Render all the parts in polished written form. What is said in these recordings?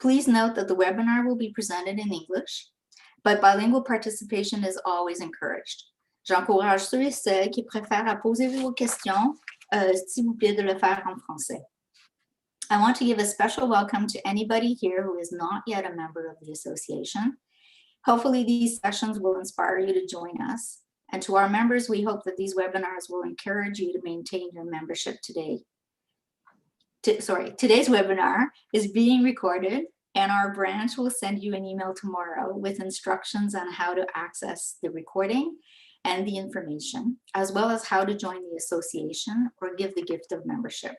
Please note that the webinar will be presented in English, but bilingual participation is always encouraged. J'encourage ceux et celles qui préfèrent à poser vos questions, s'il vous plaît, de le faire en français. I want to give a special welcome to anybody here who is not yet a member of the association. Hopefully these sessions will inspire you to join us. And to our members, we hope that these webinars will encourage you to maintain your membership today. Today's webinar is being recorded, and our branch will send you an email tomorrow with instructions on how to access the recording and the information, as well as how to join the association or give the gift of membership.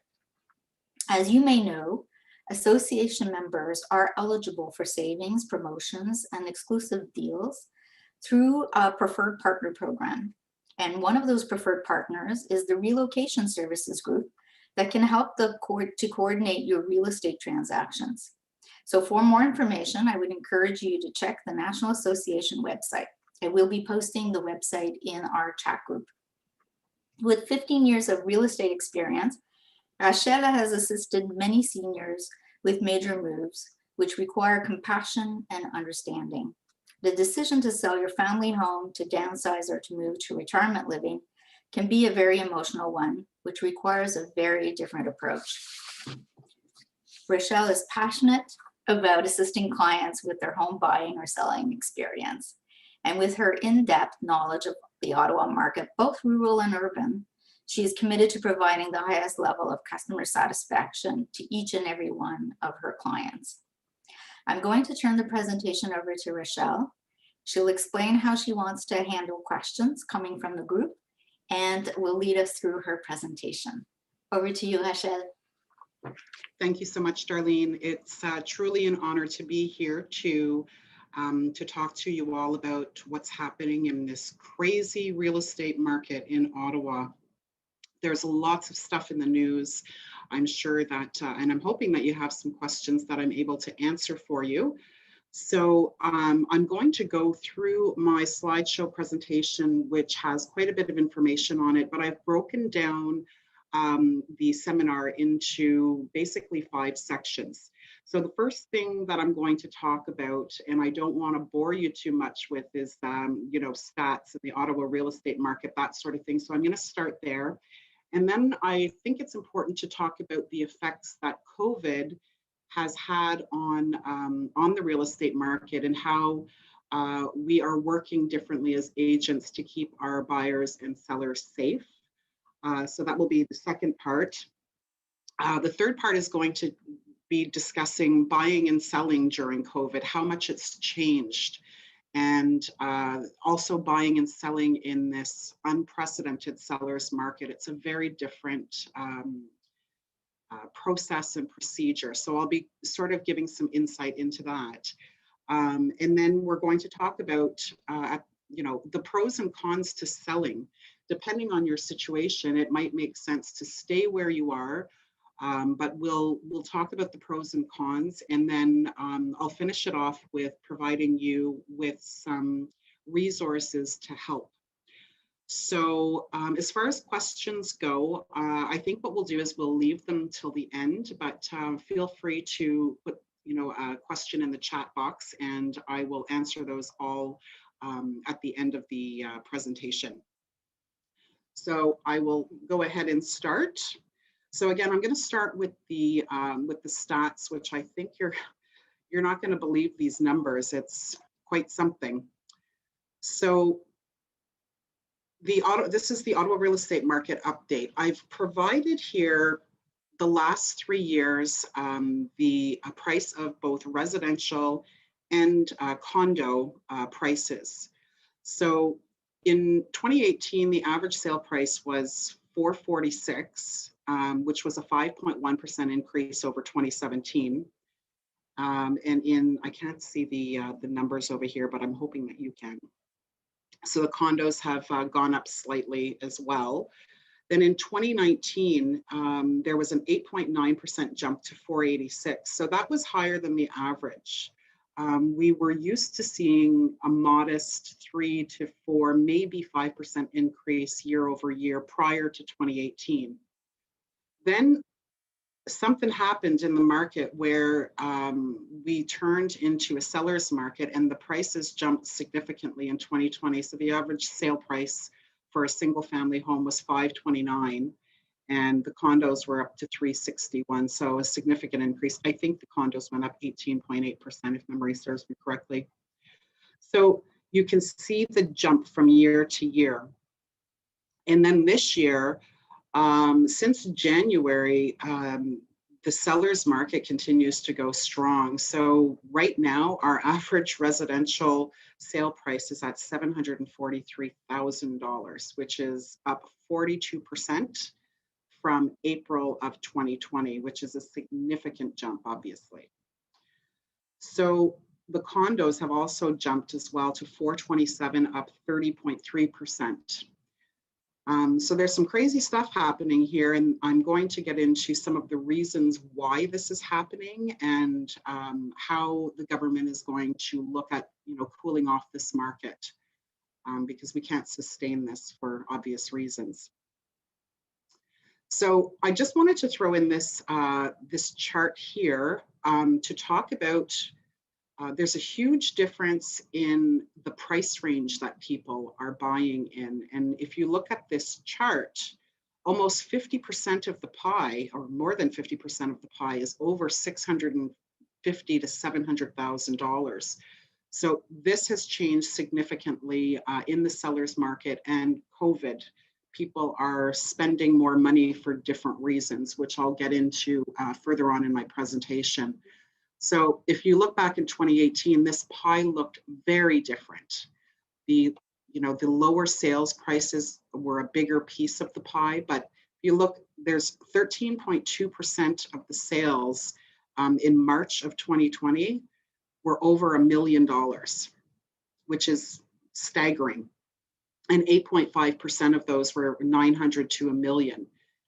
As you may know, association members are eligible for savings, promotions, and exclusive deals through a preferred partner program. And one of those preferred partners is the Relocation Services Group that can help to coordinate your real estate transactions. So for more information, I would encourage you to check the National Association website. I will be posting the website in our chat group. With 15 years of real estate experience, Rachelle has assisted many seniors with major moves, which require compassion and understanding. The decision to sell your family home, to downsize, or to move to retirement living can be a very emotional one, which requires a very different approach. Rachelle is passionate about assisting clients with their home buying or selling experience. And with her in-depth knowledge of the Ottawa market, both rural and urban, she is committed to providing the highest level of customer satisfaction to each and every one of her clients. I'm going to turn the presentation over to Rachelle. She'll explain how she wants to handle questions coming from the group and will lead us through her presentation. Over to you, Rachelle. Thank you so much, Darlene. It's truly an honor to be here to talk to you all about what's happening in this crazy real estate market in Ottawa. There's lots of stuff in the news. I'm sure that, and I'm hoping that you have some questions that I'm able to answer for you. So I'm going to go through my slideshow presentation, which has quite a bit of information on it, but I've broken down the seminar into basically 5 sections. So the first thing that I'm going to talk about, and I don't want to bore you too much with, is stats in the Ottawa real estate market, that sort of thing. So I'm going to start there. And then I think it's important to talk about the effects that COVID has had on the real estate market and how we are working differently as agents to keep our buyers and sellers safe. So that will be the second part. The third part is going to be discussing buying and selling during COVID, how much it's changed, and also buying and selling in this unprecedented seller's market. It's a very different process and procedure. So I'll be sort of giving some insight into that. And then we're going to talk about, the pros and cons to selling. Depending on your situation, it might make sense to stay where you are, but we'll talk about the pros and cons, and then I'll finish it off with providing you with some resources to help. So as far as questions go, I think what we'll do is we'll leave them till the end, but feel free to put a question in the chat box, and I will answer those all at the end of the presentation. So I will go ahead and start. So again, I'm going to start with the stats, which I think you're not going to believe these numbers. It's quite something. So this is the Ottawa real estate market update. I've provided here the last 3 years the price of both residential and condo prices. So in 2018, the average sale price was $446, which was a 5.1% increase over 2017. And I can't see the numbers over here, but I'm hoping that you can. So the condos have gone up slightly as well. Then in 2019, there was an 8.9% jump to 486. So that was higher than the average. We were used to seeing a modest 3 to 4, maybe 5% increase year over year prior to 2018. Then something happened in the market where we turned into a seller's market and the prices jumped significantly in 2020. So the average sale price for a single family home was 529 and the condos were up to 361. So a significant increase. I think the condos went up 18.8% if memory serves me correctly. So you can see the jump from year to year. And then this year, since January, the seller's market continues to go strong. So right now, our average residential sale price is at $743,000, which is up 42% from April of 2020, which is a significant jump, obviously. So the condos have also jumped as well to 427, up 30.3%. So there's some crazy stuff happening here, and I'm going to get into some of the reasons why this is happening and how the government is going to look at, cooling off this market because we can't sustain this for obvious reasons. So I just wanted to throw in this this chart here to talk about. There's a huge difference in the price range that people are buying in. And if you look at this chart, almost 50% of the pie, or more than 50% of the pie, is over $650,000 to $700,000. So this has changed significantly in the seller's market and COVID. People are spending more money for different reasons, which I'll get into further on in my presentation. So if you look back in 2018, this pie looked very different. The lower sales prices were a bigger piece of the pie, but if you look, there's 13.2% of the sales in March of 2020 were over $1 million, which is staggering. And 8.5% of those were 900 to a million.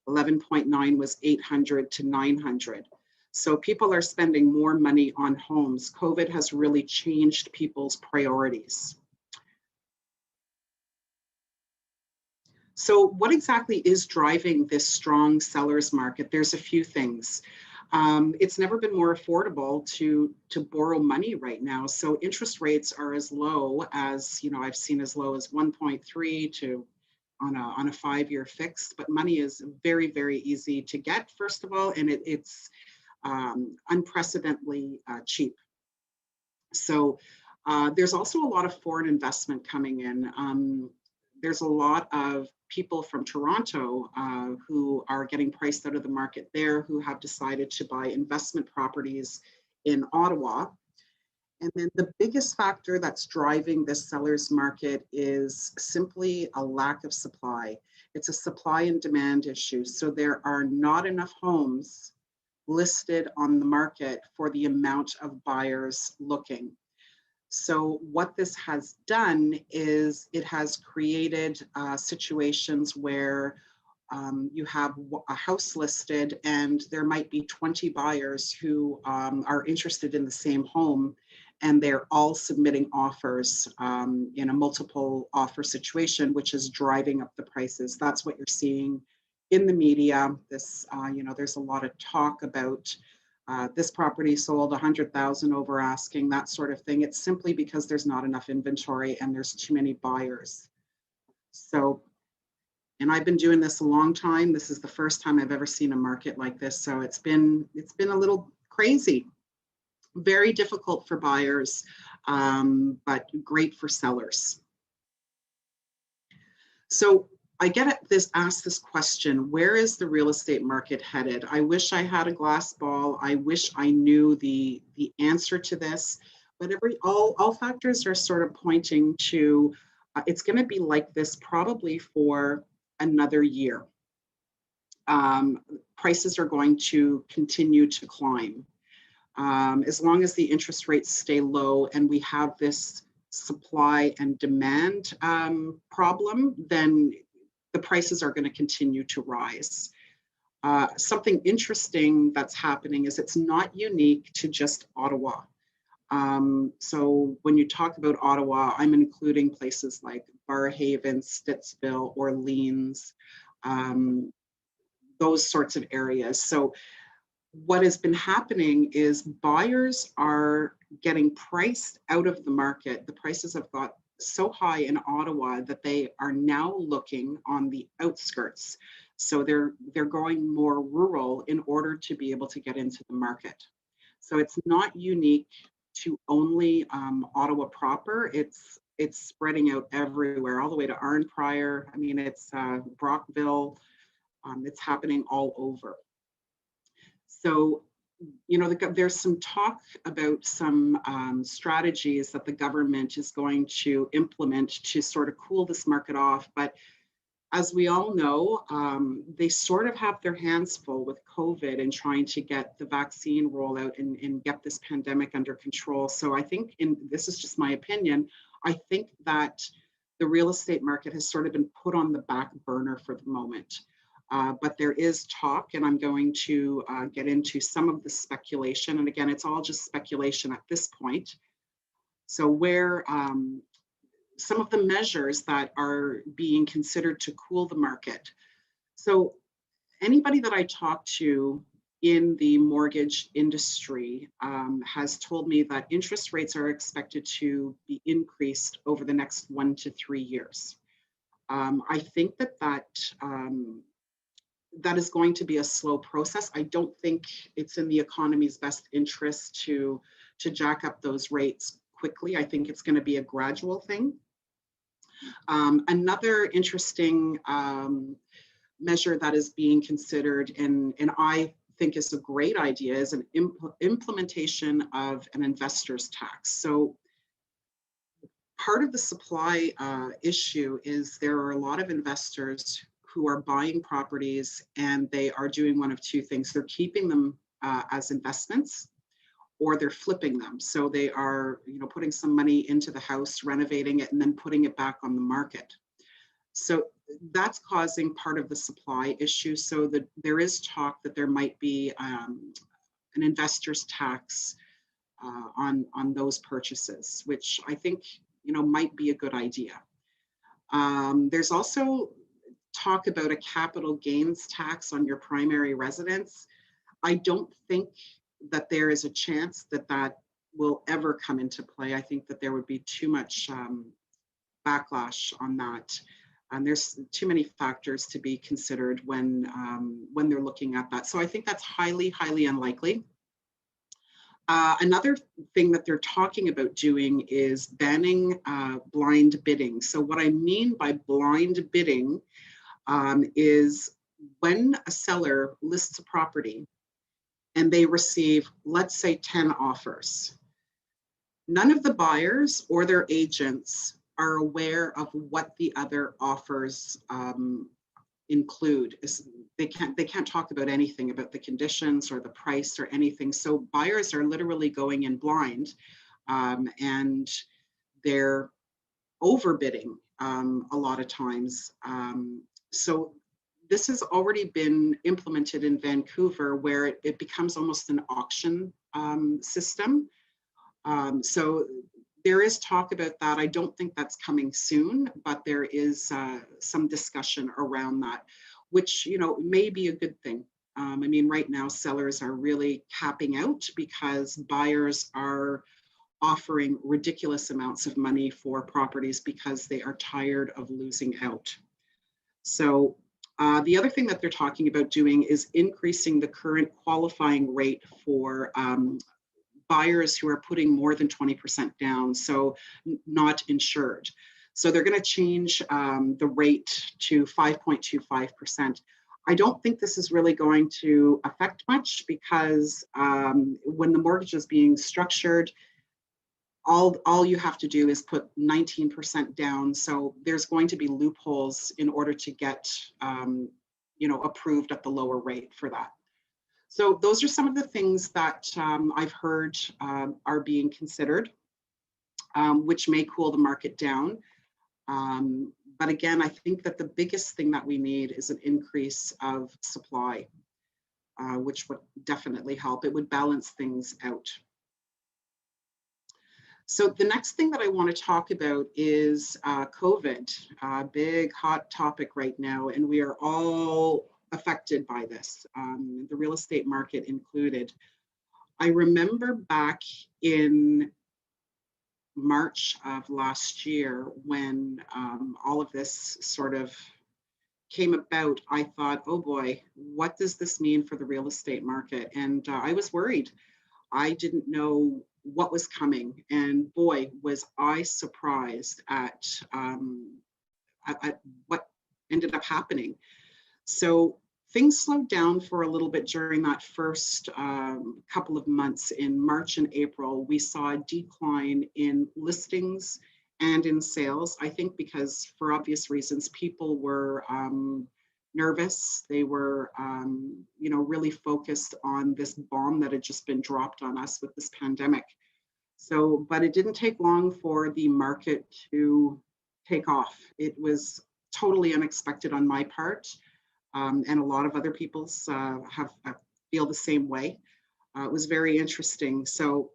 11.9 was 800 to 900. So people are spending more money on homes. COVID has really changed people's priorities. So what exactly is driving this strong seller's market? There's a few things. It's never been more affordable to borrow money right now. So interest rates are as low as, I've seen as low as 1.3 to on a 5-year fix, but money is very, very easy to get, first of all, and it's unprecedentedly cheap. So there's also a lot of foreign investment coming in. There's a lot of people from Toronto who are getting priced out of the market there, who have decided to buy investment properties in Ottawa. And then the biggest factor that's driving this seller's market is simply a lack of supply. It's a supply and demand issue. So there are not enough homes listed on the market for the amount of buyers looking. So what this has done is it has created situations where you have a house listed and there might be 20 buyers who are interested in the same home, and they're all submitting offers in a multiple offer situation, which is driving up the prices. That's what you're seeing in the media. This, there's a lot of talk about this property sold 100,000 over asking, that sort of thing. It's simply because there's not enough inventory and there's too many buyers. So, and I've been doing this a long time. This is the first time I've ever seen a market like this. So it's been a little crazy, very difficult for buyers, but great for sellers. So I get asked this question: where is the real estate market headed? I wish I had a glass ball. I wish I knew the answer to this, but all factors are sort of pointing to it's going to be like this probably for another year. Prices are going to continue to climb. As long as the interest rates stay low and we have this supply and demand problem, then the prices are going to continue to rise. Something interesting that's happening is it's not unique to just Ottawa. So when you talk about Ottawa, I'm including places like Barrhaven, Stittsville, Orleans, those sorts of areas. So what has been happening is buyers are getting priced out of the market. The prices have got so high in Ottawa that they are now looking on the outskirts. So they're going more rural in order to be able to get into the market. So it's not unique to only Ottawa proper. It's spreading out everywhere, all the way to Arnprior. I mean, it's Brockville. It's happening all over. So, there's some talk about some strategies that the government is going to implement to sort of cool this market off. But as we all know, they sort of have their hands full with COVID and trying to get the vaccine rollout and get this pandemic under control. So I think, this is just my opinion, I think that the real estate market has sort of been put on the back burner for the moment. But there is talk, and I'm going to get into some of the speculation. And again, it's all just speculation at this point. So where some of the measures that are being considered to cool the market. So anybody that I talk to in the mortgage industry has told me that interest rates are expected to be increased over the next 1 to 3 years. I think that is going to be a slow process. I don't think it's in the economy's best interest to jack up those rates quickly. I think it's going to be a gradual thing. Another interesting measure that is being considered, and I think is a great idea, is an implementation of an investor's tax. So part of the supply issue is there are a lot of investors who are buying properties and they are doing one of two things. They're keeping them as investments, or they're flipping them. So they are, putting some money into the house, renovating it, and then putting it back on the market. So that's causing part of the supply issue. So that there is talk that there might be an investor's tax on those purchases, which I think, might be a good idea. There's also talk about a capital gains tax on your primary residence. I don't think that there is a chance that that will ever come into play. I think that there would be too much backlash on that. And there's too many factors to be considered when they're looking at that. So I think that's highly, highly unlikely. Another thing that they're talking about doing is banning blind bidding. So what I mean by blind bidding is when a seller lists a property and they receive, let's say, 10 offers, none of the buyers or their agents are aware of what the other offers include. They can't talk about anything about the conditions or the price or anything. So buyers are literally going in blind, and they're overbidding a lot of times. So this has already been implemented in Vancouver, where it becomes almost an auction system. So there is talk about that. I don't think that's coming soon, but there is some discussion around that, which, may be a good thing. I mean, right now, sellers are really capping out because buyers are offering ridiculous amounts of money for properties because they are tired of losing out. So the other thing that they're talking about doing is increasing the current qualifying rate for buyers who are putting more than 20% down, so not insured. So they're going to change the rate to 5.25%. I don't think this is really going to affect much because when the mortgage is being structured, all you have to do is put 19% down. So there's going to be loopholes in order to get approved at the lower rate for that. So those are some of the things that I've heard are being considered, which may cool the market down. But again, I think that the biggest thing that we need is an increase of supply, which would definitely help. It would balance things out. So the next thing that I want to talk about is COVID, big hot topic right now, and we are all affected by this, the real estate market included. I remember back in March of last year when all of this sort of came about, I thought, oh boy, what does this mean for the real estate market? And I was worried. I didn't know what was coming. And boy, was I surprised at what ended up happening. So things slowed down for a little bit during that first couple of months. In March and April, we saw a decline in listings and in sales. I think because, for obvious reasons, people were nervous. They were, really focused on this bomb that had just been dropped on us with this pandemic. So, but it didn't take long for the market to take off. It was totally unexpected on my part, and a lot of other people's feel the same way. It was very interesting. So,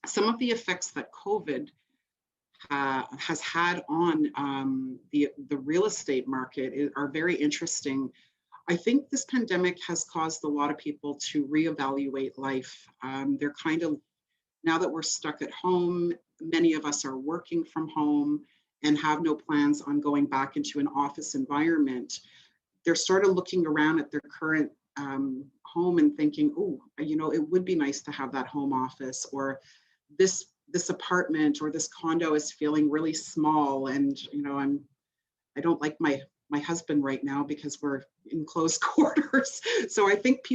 some of the effects that COVID has had on the real estate market are very interesting. I think this pandemic has caused a lot of people to reevaluate life. They're kind of, now that we're stuck at home, many of us are working from home and have no plans on going back into an office environment. They're sort of looking around at their current home and thinking, oh, it would be nice to have that home office, or this apartment or this condo is feeling really small, and I don't like my husband right now because we're in close quarters. So I think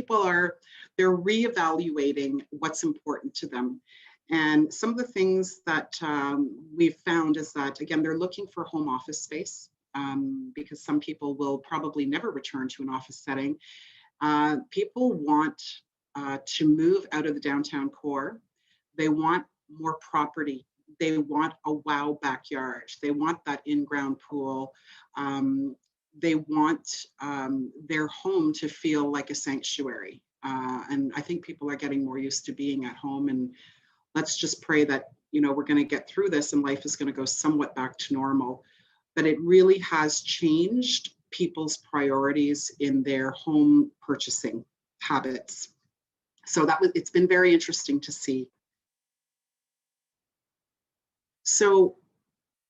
they're reevaluating what's important to them. And some of the things that we've found is that, again, they're looking for home office space, because some people will probably never return to an office setting. People want to move out of the downtown core. They want more property. They want a wow backyard. They want that in-ground pool. They want their home to feel like a sanctuary. And I think people are getting more used to being at home. And let's just pray that, we're going to get through this and life is going to go somewhat back to normal. But it really has changed people's priorities in their home purchasing habits. So it's been very interesting to see. So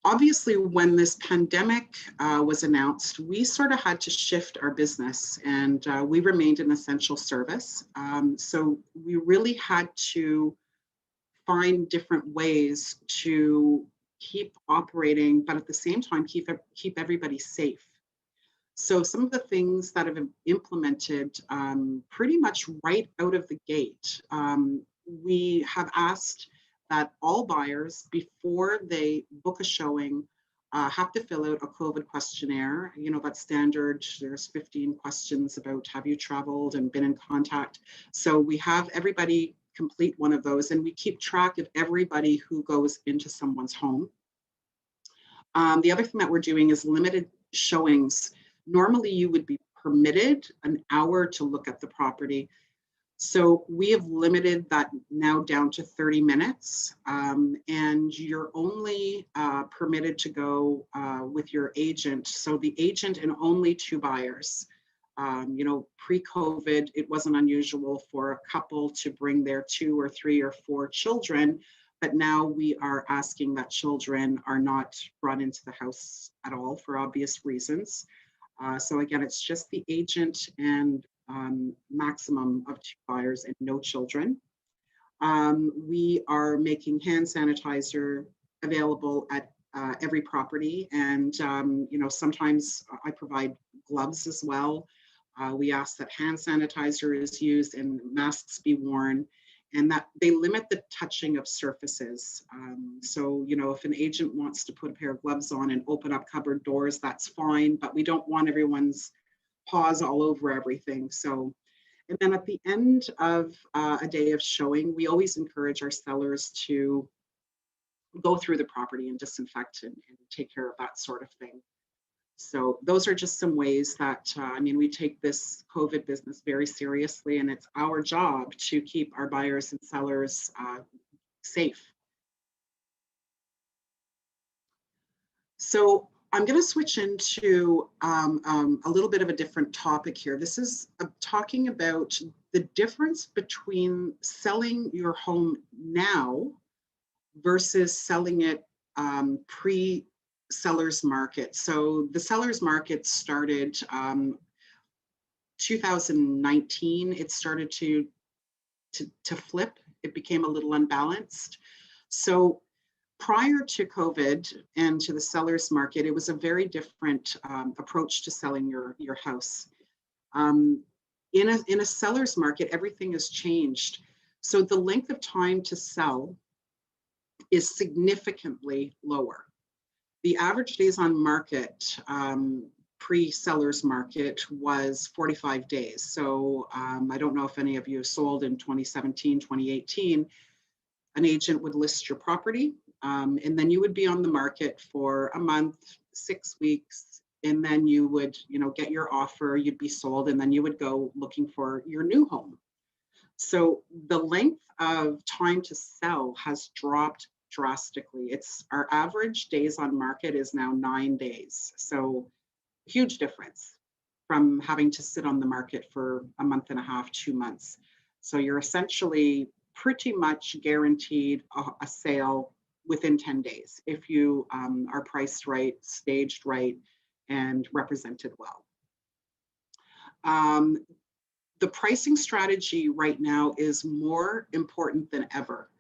obviously, when this pandemic was announced, we sort of had to shift our business, and we remained an essential service. So we really had to find different ways to keep operating, but at the same time, keep everybody safe. So some of the things that have been implemented pretty much right out of the gate, we have asked that all buyers, before they book a showing, have to fill out a COVID questionnaire. That's standard. There's 15 questions about have you traveled and been in contact. So we have everybody complete one of those, and we keep track of everybody who goes into someone's home. The other thing that we're doing is limited showings. Normally, you would be permitted an hour to look at the property. So we have limited that now down to 30 minutes, and you're only permitted to go with your agent. So the agent and only two buyers. Pre-COVID, it wasn't unusual for a couple to bring their 2 or 3 or 4 children, but now we are asking that children are not brought into the house at all for obvious reasons. So again, it's just the agent and maximum of 2 buyers and no children. We are making hand sanitizer available at every property, and sometimes I provide gloves as well. We ask that hand sanitizer is used and masks be worn, and that they limit the touching of surfaces. So, if an agent wants to put a pair of gloves on and open up cupboard doors, that's fine, but we don't want everyone's paws all over everything. So, and then at the end of a day of showing, we always encourage our sellers to go through the property and disinfect and take care of that sort of thing. So those are just some ways that, we take this COVID business very seriously, and it's our job to keep our buyers and sellers safe. So I'm going to switch into a little bit of a different topic here. This is talking about the difference between selling your home now versus selling it pre-seller's market. So the seller's market started 2019. It started to flip. It became a little unbalanced. So prior to COVID and to the seller's market, it was a very different approach to selling your house. Um, in a seller's market, everything has changed. So the length of time to sell is significantly lower. The average days on market pre-seller's market was 45 days. So I don't know if any of you sold in 2017, 2018. An agent would list your property, and then you would be on the market for a month, 6 weeks, and then you would, get your offer, you'd be sold, and then you would go looking for your new home. So the length of time to sell has dropped drastically. It's our average days on market is now 9 days. So huge difference from having to sit on the market for a month and a half, 2 months. So you're essentially pretty much guaranteed a sale within 10 days if you are priced right, staged right, and represented well. The pricing strategy right now is more important than ever.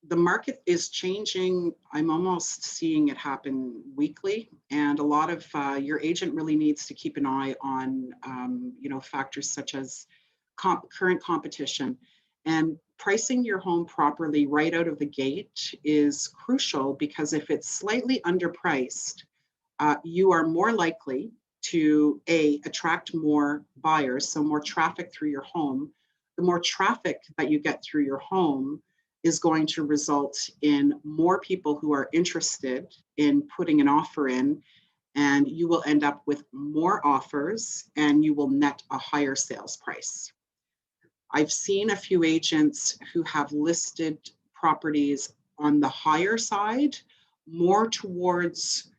The market is changing. I'm almost seeing it happen weekly, and a lot of your agent really needs to keep an eye on factors such as current competition, and pricing your home properly right out of the gate is crucial, because if it's slightly underpriced, you are more likely to attract more buyers, so more traffic through your home. The more traffic that you get through your home is going to result in more people who are interested in putting an offer in, and you will end up with more offers and you will net a higher sales price. I've seen a few agents who have listed properties on the higher side, more towards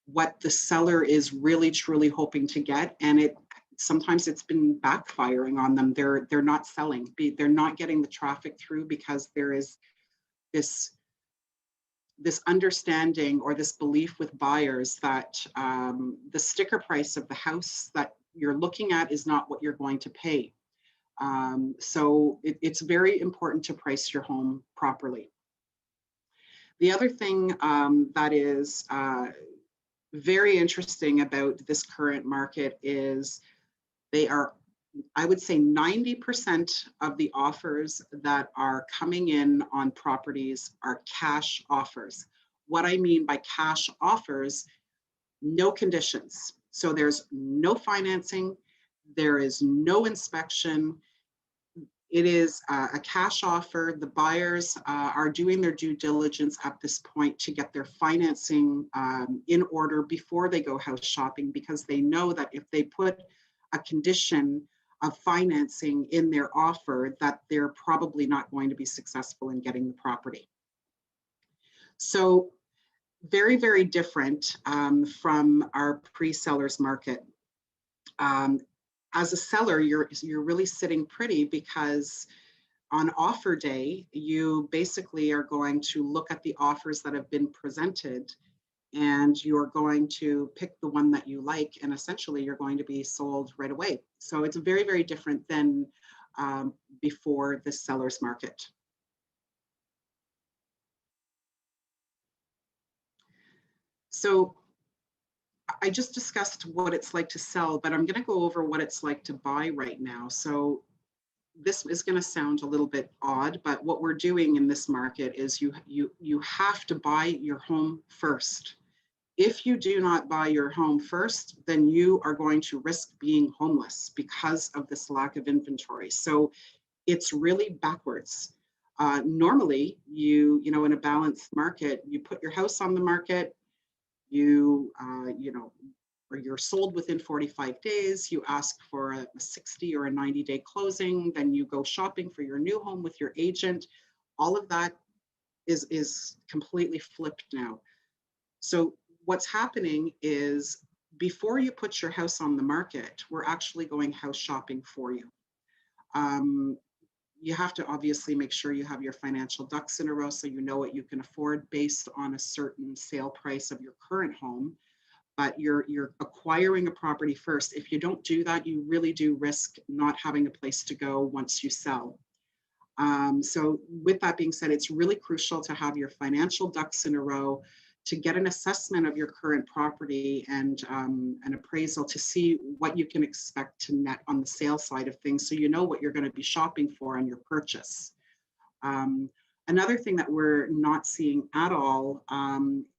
what the seller is really truly hoping to get, and sometimes it's been backfiring on them. They're not selling. They're not getting the traffic through because there is this understanding or this belief with buyers that the sticker price of the house that you're looking at is not what you're going to pay. So it's very important to price your home properly. The other thing that is very interesting about this current market is I would say 90% of the offers that are coming in on properties are cash offers. What I mean by cash offers, no conditions. So there's no financing, there is no inspection. It is a cash offer. The buyers are doing their due diligence at this point to get their financing in order before they go house shopping, because they know that if they put a condition of financing in their offer, that they're probably not going to be successful in getting the property. So very, very different from our pre-sellers market. As a seller, you're really sitting pretty, because on offer day, you basically are going to look at the offers that have been presented, and you're going to pick the one that you like, and essentially you're going to be sold right away. So it's very, very different than before the seller's market. So I just discussed what it's like to sell, but I'm going to go over what it's like to buy right now. So this is going to sound a little bit odd, but what we're doing in this market is you have to buy your home first. If you do not buy your home first, then you are going to risk being homeless because of this lack of inventory. So it's really backwards. Normally, in a balanced market, you put your house on the market, or you're sold within 45 days, you ask for a 60 or a 90-day closing, then you go shopping for your new home with your agent. All of that is completely flipped now. So what's happening is before you put your house on the market, we're actually going house shopping for you. Um, you have to obviously make sure you have your financial ducks in a row so you know what you can afford based on a certain sale price of your current home. But you're acquiring a property first. If you don't do that, you really do risk not having a place to go once you sell. So with that being said, it's really crucial to have your financial ducks in a row to get an assessment of your current property and an appraisal to see what you can expect to net on the sale side of things so you know what you're going to be shopping for on your purchase. Um, Another thing that we're not seeing at all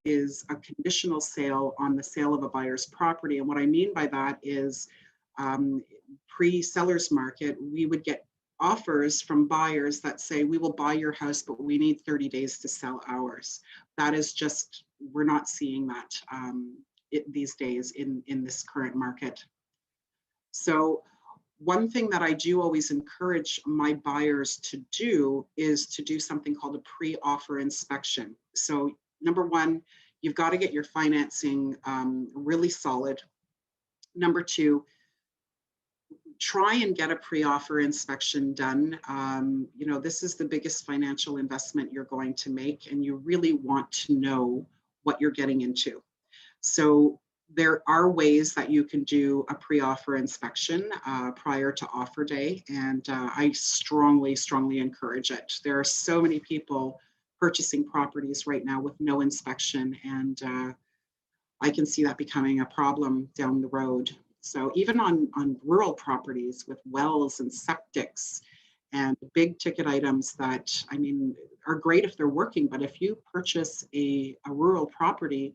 is a conditional sale on the sale of a buyer's property. And what I mean by that is um, pre-seller's market, we would get offers from buyers that say, we will buy your house, but we need 30 days to sell ours. That is just, we're not seeing that these days in this current market. So one thing that I do always encourage my buyers to do is to do something called a pre-offer inspection. So number one, you've got to get your financing really solid. Number two, try and get a pre-offer inspection done. This is the biggest financial investment you're going to make, and you really want to know what you're getting into. So there are ways that you can do a pre-offer inspection prior to offer day, and I strongly, strongly encourage it. There are so many people purchasing properties right now with no inspection, and I can see that becoming a problem down the road. So even on rural properties with wells and septics and big ticket items that, I mean, are great if they're working, but if you purchase a rural property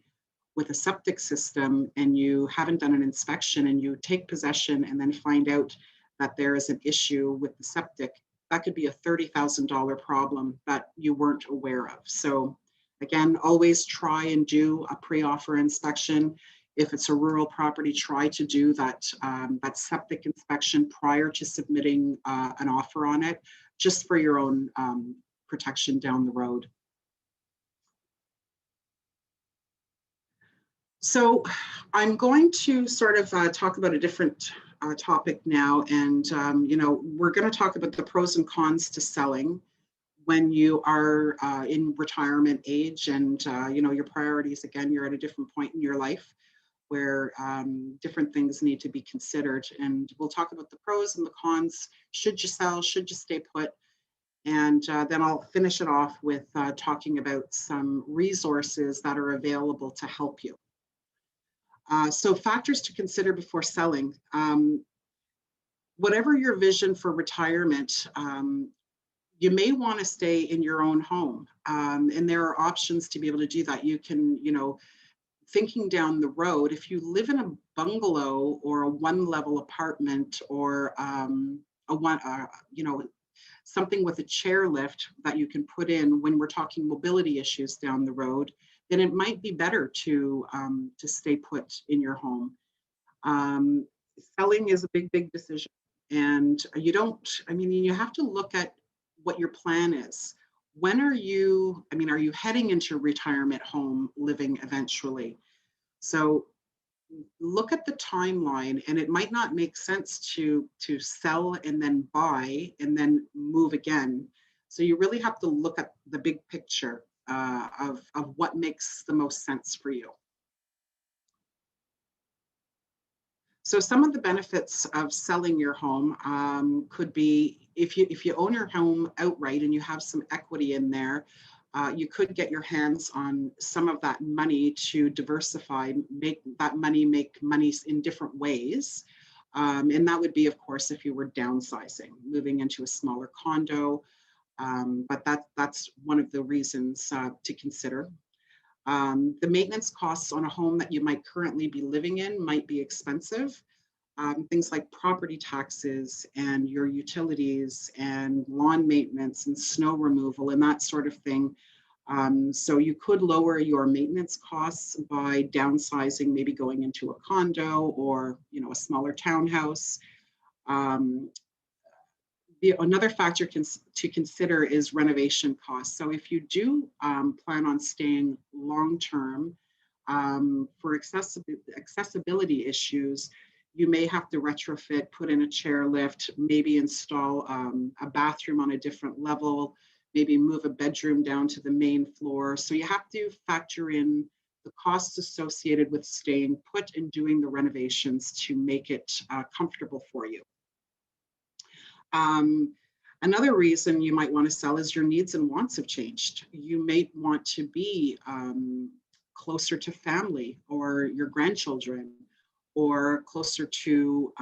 with a septic system and you haven't done an inspection and you take possession and then find out that there is an issue with the septic, that could be a $30,000 problem that you weren't aware of. So again, always try and do a pre-offer inspection. If it's a rural property, try to do that septic inspection prior to submitting an offer on it, just for your own protection down the road. So I'm going to sort of talk about a different topic now. And, we're going to talk about the pros and cons to selling when you are in retirement age and, your priorities, again, you're at a different point in your life where different things need to be considered. And we'll talk about the pros and the cons. Should you sell? Should you stay put? And then I'll finish it off with talking about some resources that are available to help you. So factors to consider before selling. Whatever your vision for retirement, you may want to stay in your own home. And there are options to be able to do that. You can, thinking down the road, if you live in a bungalow or a one-level apartment or something with a chairlift that you can put in when we're talking mobility issues down the road, then it might be better to stay put in your home. Um, Selling is a big, big decision, and you have to look at what your plan is. When are you? Are you heading into retirement home living eventually? So look at the timeline, and it might not make sense to sell and then buy and then move again. So you really have to look at the big picture of what makes the most sense for you. So some of the benefits of selling your home could be if you own your home outright and you have some equity in there, you could get your hands on some of that money to diversify, make money in different ways. And that would be, of course, if you were downsizing, moving into a smaller condo. But that's one of the reasons to consider. The maintenance costs on a home that you might currently be living in might be expensive. Things like property taxes and your utilities and lawn maintenance and snow removal and that sort of thing. So you could lower your maintenance costs by downsizing, maybe going into a condo or a smaller townhouse. Um, Another factor to consider is renovation costs. So if you do plan on staying long term, For accessibility issues, you may have to retrofit, put in a chairlift, maybe install a bathroom on a different level, maybe move a bedroom down to the main floor. So you have to factor in the costs associated with staying put and doing the renovations to make it comfortable for you. Um, Another reason you might want to sell is your needs and wants have changed. You may want to be closer to family or your grandchildren, or closer to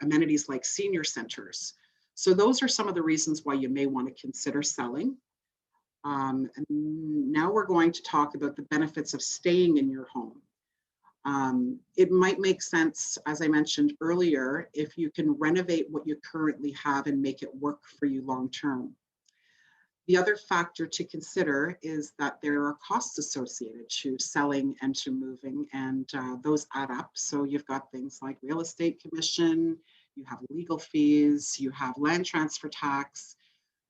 amenities like senior centers. So those are some of the reasons why you may want to consider selling. And now we're going to talk about the benefits of staying in your home. It might make sense, as I mentioned earlier, if you can renovate what you currently have and make it work for you long term. The other factor to consider is that there are costs associated to selling and to moving, and those add up. So you've got things like real estate commission, you have legal fees, you have land transfer tax,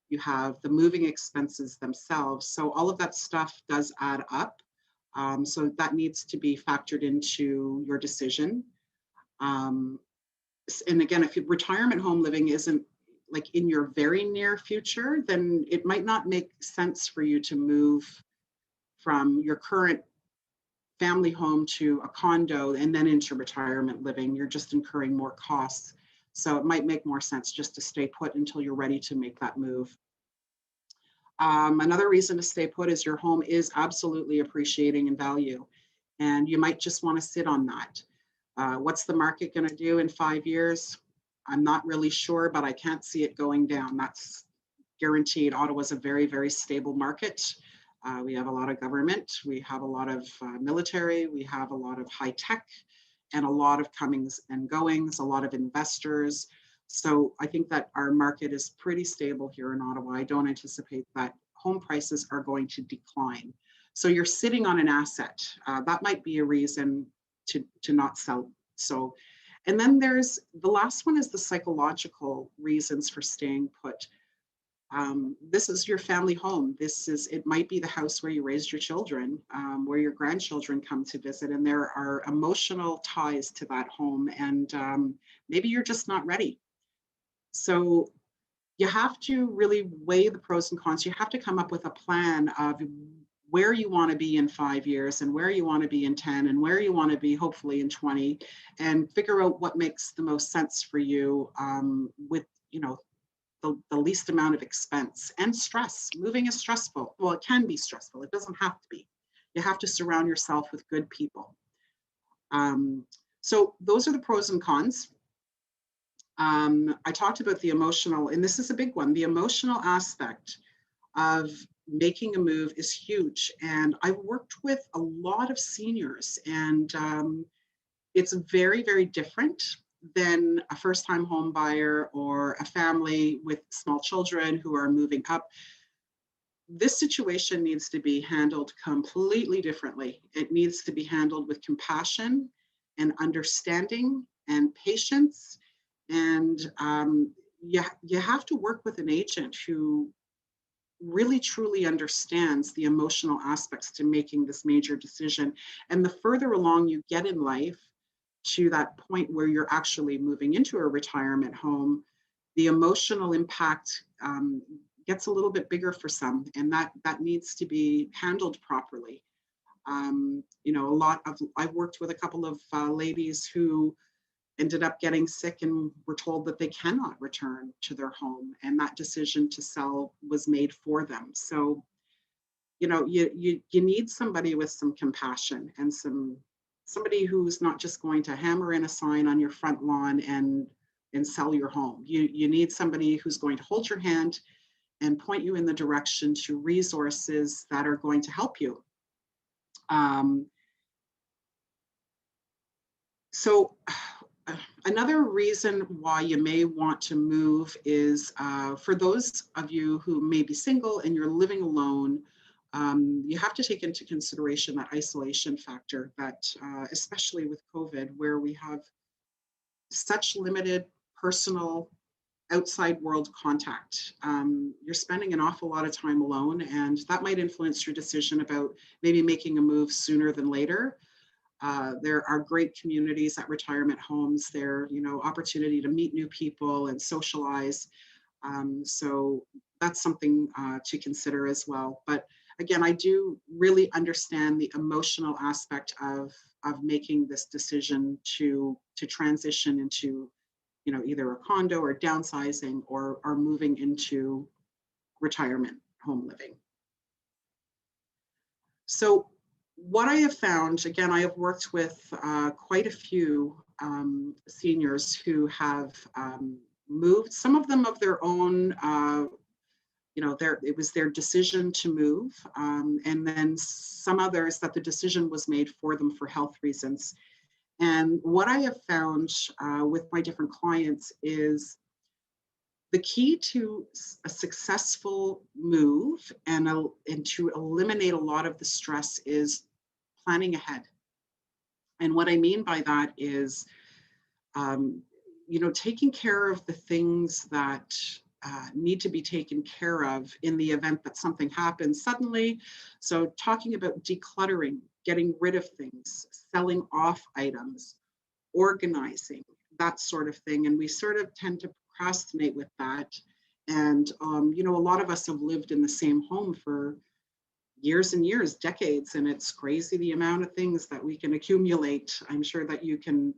you have the moving expenses themselves. So all of that stuff does add up. So that needs to be factored into your decision. Um, and again, if retirement home living isn't like in your very near future, then it might not make sense for you to move from your current family home to a condo and then into retirement living. You're just incurring more costs. So it might make more sense just to stay put until you're ready to make that move. Another reason to stay put is your home is absolutely appreciating in value, and you might just want to sit on that. What's the market going to do in 5 years? I'm not really sure, but I can't see it going down. That's guaranteed. Ottawa's a very, very stable market. We have a lot of government, we have a lot of military, we have a lot of high tech, and a lot of comings and goings, a lot of investors. So I think that our market is pretty stable here in Ottawa. I don't anticipate that home prices are going to decline. So you're sitting on an asset. That might be a reason to not sell. So, and then there's the last one is the psychological reasons for staying put. This is your family home. It might be the house where you raised your children, where your grandchildren come to visit, and there are emotional ties to that home. And maybe you're just not ready. So you have to really weigh the pros and cons. You have to come up with a plan of where you want to be in 5 years and where you want to be in 10 and where you want to be hopefully in 20, and figure out what makes the most sense for you with, the least amount of expense and stress. Moving is stressful. Well, it can be stressful. It doesn't have to be. You have to surround yourself with good people. So those are the pros and cons. I talked about the emotional, and this is a big one. The emotional aspect of making a move is huge. And I've worked with a lot of seniors, and it's very, very different than a first-time home buyer or a family with small children who are moving up. This situation needs to be handled completely differently. It needs to be handled with compassion and understanding and patience. And you have to work with an agent who really truly understands the emotional aspects to making this major decision. And the further along you get in life, to that point where you're actually moving into a retirement home, the emotional impact gets a little bit bigger for some, and that needs to be handled properly. I've worked with a couple of ladies who ended up getting sick and were told that they cannot return to their home, and that decision to sell was made for them. So you need somebody with some compassion and somebody who's not just going to hammer in a sign on your front lawn and sell your home. You need somebody who's going to hold your hand and point you in the direction to resources that are going to help you. So another reason why you may want to move is for those of you who may be single and you're living alone. You have to take into consideration that isolation factor that, especially with COVID, where we have such limited personal outside world contact. You're spending an awful lot of time alone, and that might influence your decision about maybe making a move sooner than later. There are great communities at retirement homes. There, opportunity to meet new people and socialize. So that's something to consider as well. But again, I do really understand the emotional aspect of making this decision to transition into, either a condo or downsizing or moving into retirement home living. So what I have found, again, I have worked with quite a few seniors who have moved, some of them of their own, it was their decision to move, and then some others that the decision was made for them for health reasons. And what I have found with my different clients is the key to a successful move and to eliminate a lot of the stress is planning ahead. And what I mean by that is, um, taking care of the things that need to be taken care of in the event that something happens suddenly. So talking about decluttering, getting rid of things, selling off items, organizing, that sort of thing. And we sort of tend to procrastinate with that. And, a lot of us have lived in the same home for years and years, decades, and it's crazy the amount of things that we can accumulate. I'm sure that you can,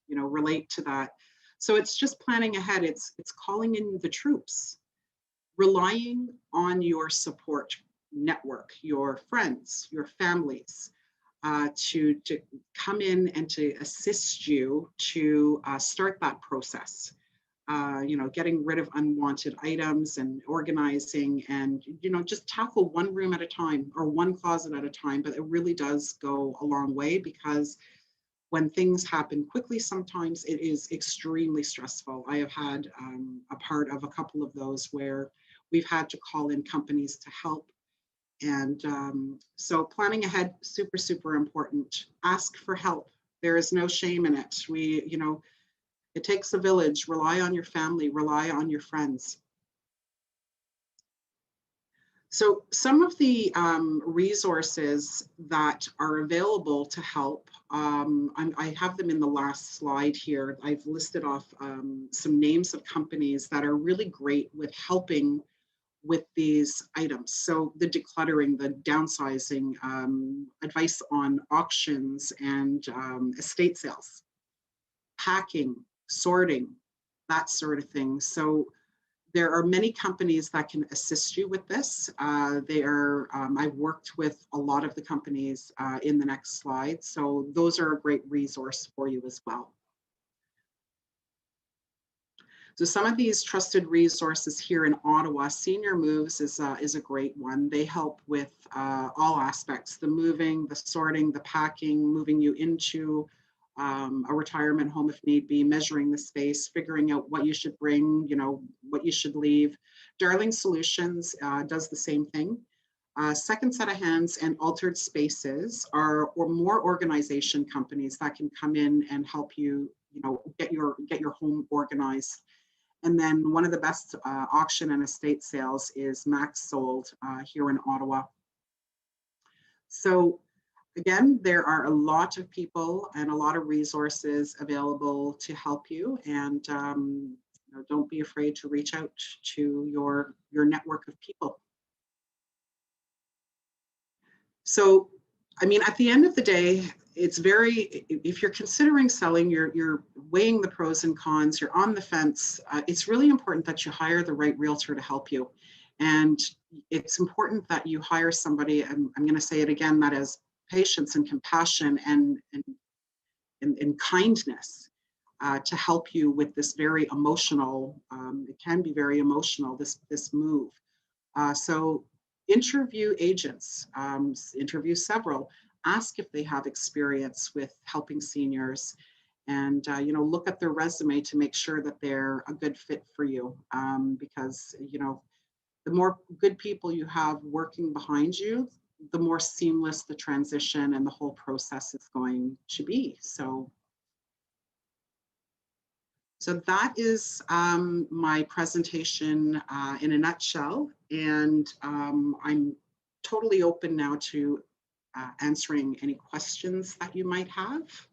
relate to that. So it's just planning ahead. It's calling in the troops, relying on your support network, your friends, your families, to come in and to assist you to start that process. Getting rid of unwanted items and organizing and, just tackle one room at a time or one closet at a time. But it really does go a long way, because when things happen quickly, sometimes it is extremely stressful. I have had a part of a couple of those where we've had to call in companies to help. And so planning ahead, super, super important. Ask for help. There is no shame in it. It takes a village. Rely on your family, rely on your friends. So some of the resources that are available to help, I have them in the last slide here. I've listed off some names of companies that are really great with helping with these items. So the decluttering, the downsizing, advice on auctions and estate sales, packing, sorting, that sort of thing. So there are many companies that can assist you with this. I've worked with a lot of the companies in the next slide. So those are a great resource for you as well. So some of these trusted resources here in Ottawa, Senior Moves is a great one. They help with all aspects, the moving, the sorting, the packing, moving you into a retirement home if need be, measuring the space, figuring out what you should bring, what you should leave. Darling Solutions does the same thing. Second Set of Hands and Altered Spaces are or more organization companies that can come in and help you, get your home organized. And then one of the best auction and estate sales is Max Sold here in Ottawa. So again, there are a lot of people and a lot of resources available to help you. And don't be afraid to reach out to your network of people. So, I mean, at the end of the day, if you're considering selling, you're weighing the pros and cons, you're on the fence, it's really important that you hire the right realtor to help you. And it's important that you hire somebody, and I'm going to say it again, that has patience and compassion and kindness to help you with this very emotional, it can be very emotional, this move. So interview agents, interview several, ask if they have experience with helping seniors, and look at their resume to make sure that they're a good fit for you, because the more good people you have working behind you, the more seamless the transition and the whole process is going to be. So So that is my presentation in a nutshell, and I'm totally open now to answering any questions that you might have.